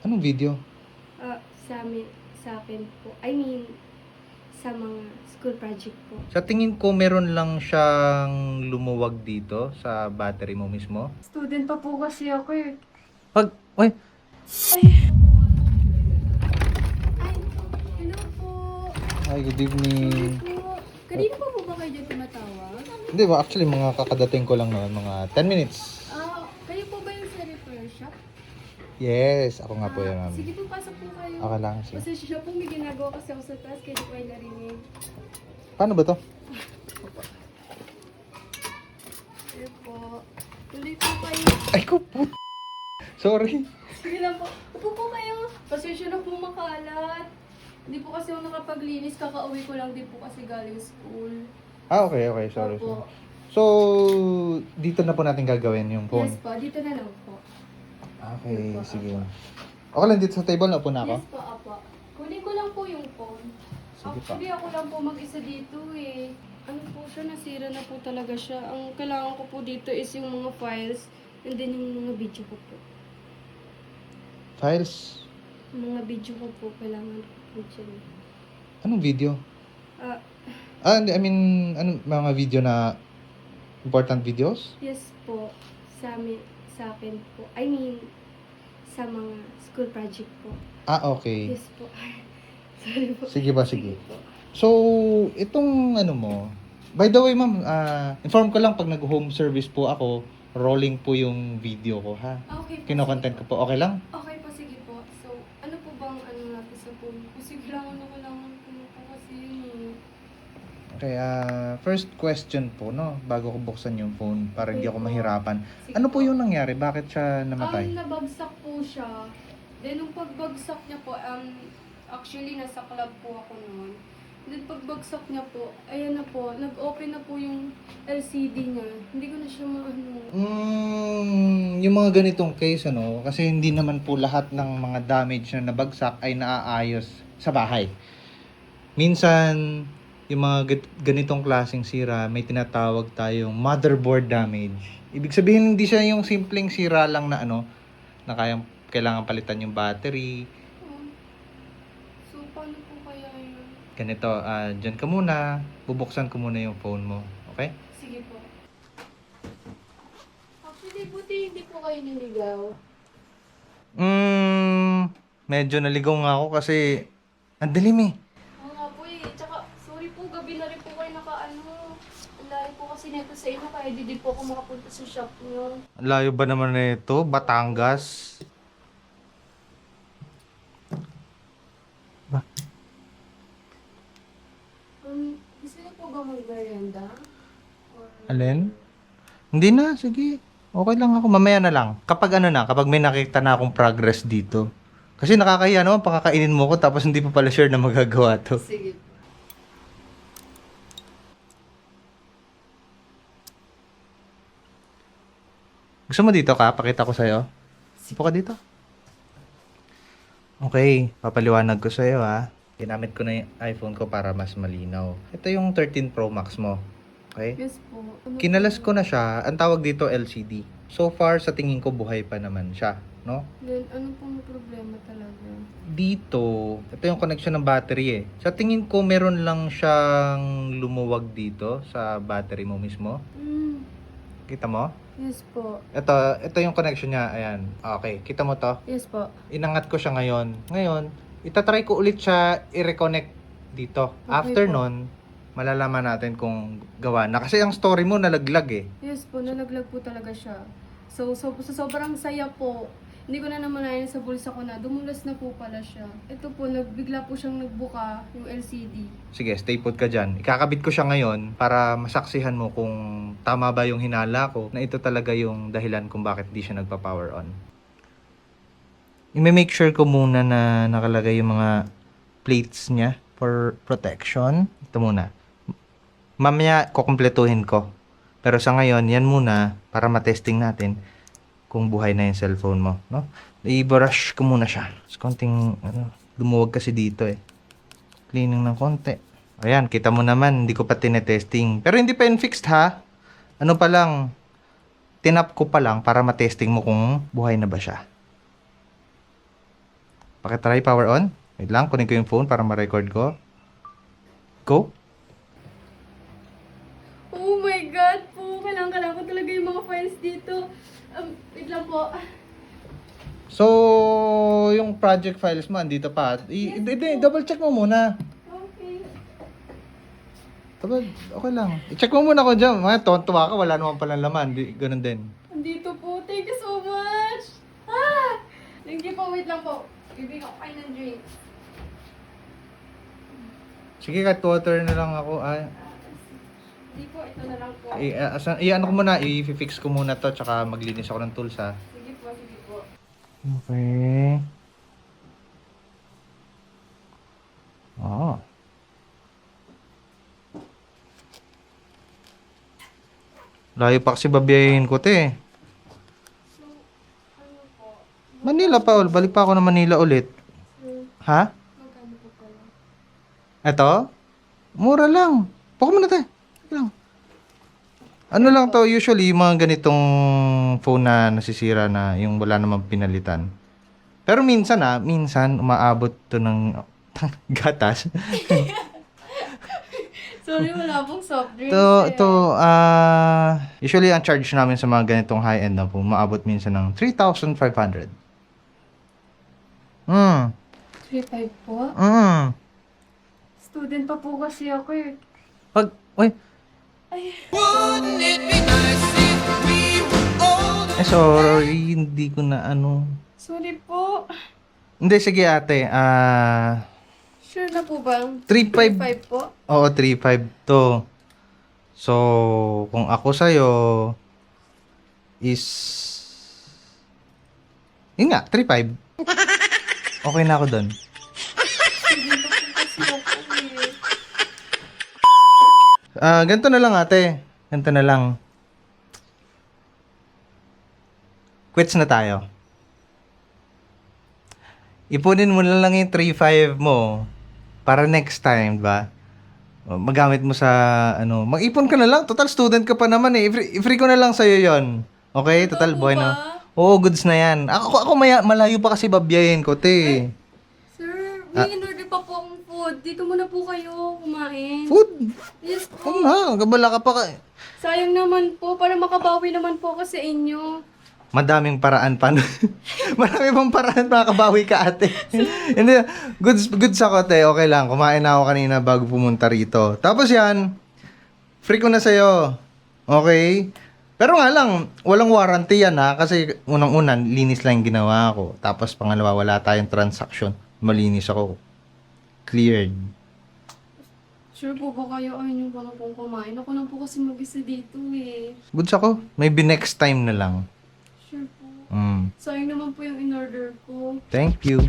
Anong video? Sa amin, sa akin po. I mean, sa mga school project po. Sa tingin ko, meron lang siyang lumuwag dito sa battery mo mismo. Student pa po kasi ako eh. Ay, Ay, hello po. hi, good Sorry evening. po. Kanina pa po ba kayo dyan tumatawag? Hindi ba, actually, mga kakadating ko lang noon, mga 10 minutes. Kayo po ba yung sa repair shop? Yes, ako nga po yan, ma'am. Sige po, pasok po kayo. Okay lang, sige. Pasensya po, may ginagawa kasi ako sa taas, kaya di ko ay narinig. Paano ba to? Sige po. Tuloy po kayo. Ay, ko po. Sorry. Sige lang po. Upo po kayo. Pasensya na po makalat. Hindi po kasi ako nakapaglinis. Kakauwi ko lang din po kasi galing school. Okay, sorry. Opo. So, dito na po natin gagawin yung phone. Yes po, dito na lang po. Okay, Opo, sige. opo. Okay lang dito sa table, na po na ako. Yes po, apo. Kunin ko lang po yung phone. Sige pa. Actually, ako lang po mag-isa dito eh. Ano po siya, nasira na po talaga siya. Ang kailangan ko po dito is yung mga files and then yung mga video ko po. Files? Yung mga video ko po, kailangan ko po dyan. Anong video? Ah, I mean, anong mga video na important videos? yes po. Sa amin, sa akin po. I mean, sa mga school project po. Okay. Yes po. Sorry po. Sige ba, sige. po. So, itong ano mo, by the way, ma'am, inform ko lang pag nag-home service po ako, rolling po yung video ko, ha? Okay po. Kino-content ko po, okay lang? Okay po, sige po. So, ano po bang ano natin sa phone? Kasi kailangan ko lang po kasi yun eh. Okay, first question po, no? Bago ko buksan yung phone para hindi Okay ako po. mahirapan. Sige Ano po yung nangyari? Bakit siya namatay? Nabagsak po siya. Then, nung pagbagsak niya po, actually, nasa club po ako noon. Then, pagbagsak niya po, ayan na po, nag-open na po yung LCD niya. Hindi ko na siya maano. Yung mga ganitong case, ano, kasi hindi naman po lahat ng mga damage na nabagsak ay naaayos sa bahay. Minsan, yung mga ganitong klaseng sira, may tinatawag tayong motherboard damage. Ibig sabihin, hindi siya yung simpleng sira lang na ano, na kailangan palitan yung battery. So, paano po kaya yun? Ganito, dyan ka muna, bubuksan ko muna yung phone mo. Okay? Sige po. Actually, buti hindi po kayo niligaw. Medyo naligaw nga ako kasi ang dilim eh. Oo nga po eh. Tsaka, sorry po, gabi na rin po kayo nakaano. Ang layo po kasi neto sa inyo, kaya di po ako makapunta sa shop niyo. Ang layo ba naman nito? Batangas. Ba? Gusto niyo po ba mag-merienda? Or... Alin? Hindi na, sige. Okay lang ako, mamaya na lang. Kapag kapag may nakita na akong progress dito. Kasi nakakahiya naman, pakakainin mo ko tapos hindi pa pala sure na magagawa to. Sige po. Gusto mo dito ka? Pakita ko sa'yo. Upo ka dito. Okay, papaliwanag ko sa'yo ha. Ginamit ko na yung iPhone ko para mas malinaw. Ito yung 13 Pro Max mo. Okay? Yes po. Ano Kinalas po? ko na siya. Ang tawag dito LCD. So far, sa tingin ko buhay pa naman siya. No? Then, ano pong problema talaga? Dito, ito yung connection ng battery eh. Sa tingin ko, meron lang siyang lumuwag dito sa battery mo mismo. Kita mo? Yes po. Ito yung connection niya. Ayan. Okay. Kita mo to? Yes po. Inangat ko siya ngayon. Ngayon, itatry ko ulit siya i-reconnect dito. Okay After po. nun, malalaman natin kung gawa na. Kasi ang story mo nalaglag eh. Yes po, nalaglag po talaga siya. So sobrang saya po. Hindi ko na naman sa bulsa ko na. Dumulas na po pala siya. Ito po, bigla po siyang nagbuka yung LCD. Sige, stay put ka dyan. Ikakabit ko siya ngayon para masaksihan mo kung tama ba yung hinala ko na ito talaga yung dahilan kung bakit di siya nagpa-power on. I-make sure ko muna na nakalagay yung mga plates niya for protection. Ito muna. Mamaya kukumpletuhin ko. Pero sa ngayon, yan muna para matesting natin kung buhay na yung cellphone mo, no? I-brush ko muna siya. Konting lumuwag kasi dito eh. Cleaning ng konti. Ayan, kita mo naman, hindi ko pa tinetesting. Pero hindi pa yun fixed ha. Ano pa lang, tinap ko pa lang para matesting mo kung buhay na ba siya. Pakitry power on. Wait lang, kunin ko yung phone para ma-record ko. Go. Oh my God po. Kailangan ko talaga yung mga files dito. Wait lang po. So, yung project files mo, andito pa. Double check mo muna. Okay. Okay lang. I-check mo muna ko dyan. Tuwa ka, wala naman palang laman. Ganun din. Andito po. Thank you so much. Ah! Thank you po. Wait lang po. Bibigyan ko kayo ng drink. Sige, cut water na lang ako. Hindi po. Ito na lang po. Ano ko muna, i-fix ko muna to, tsaka maglinis ako ng tools, ha. Sige po. Sige po. Okay. Layo pa kasi babiyahin ko, te. So, ano po? Manila pa, balik pa ako ng Manila ulit. Sir, Ha? magkano po pala? Eto? Mura lang. Pako muna, te. Sige lang. Ano lang to, usually, yung mga ganitong phone na nasisira na yung wala namang pinalitan. Pero minsan umaabot to ng gatas. Sorry, wala pong soft drinks eh. Usually, ang charge namin sa mga ganitong high-end na po, umaabot minsan ng 3,500. 3.5 po? Student pa po kasi ako eh. Sorry, hindi ko na ano. Sorry po. Hindi, sige ate. Sure na po ba? 3.5. 3.5 po? Oo, 3.5 to. So, kung ako sa'yo, is... Yun nga, 3.5. Okay na ako doon. Student pa po kasi ako eh. Ganito na lang ate. Ganito na lang. Quits na tayo. Ipunin mo na lang yung 3.5 mo para next time, ba? Magamit mo sa, mag-ipon ka na lang. Total student ka pa naman eh. I-free ko na lang sa'yo yon. Okay? Totoo Total po boy ba? na. Oo, goods na yan. Ako malayo pa kasi babiyahin ko, te. Sir, may in-order pa po akong food. Dito muna po kayo kumain. Food? Yes po. Oo na, gabala ka pa ka. Sayang naman po, para makabawi naman po ako sa inyo. Madaming paraan pa. Marami pang paraan makabawi ka, ate. Hindi, goods ako, te. Okay lang. Kumain na ako kanina bago pumunta rito. Tapos yan, free ko na sa'yo. Okay? Pero nga lang, walang warranty yan, ha? Kasi unang-unan, linis lang yung ginawa ko. Tapos pangalawa, wala tayong transaction. Malinis ako. Cleared. Sure po ba kayo ayaw nyo ba na pong kumain? Ako lang po kasi mag-isa dito eh. Goods ako. Maybe next time na lang. Sure po. Mm. Sayang naman po yung in-order ko. Thank you.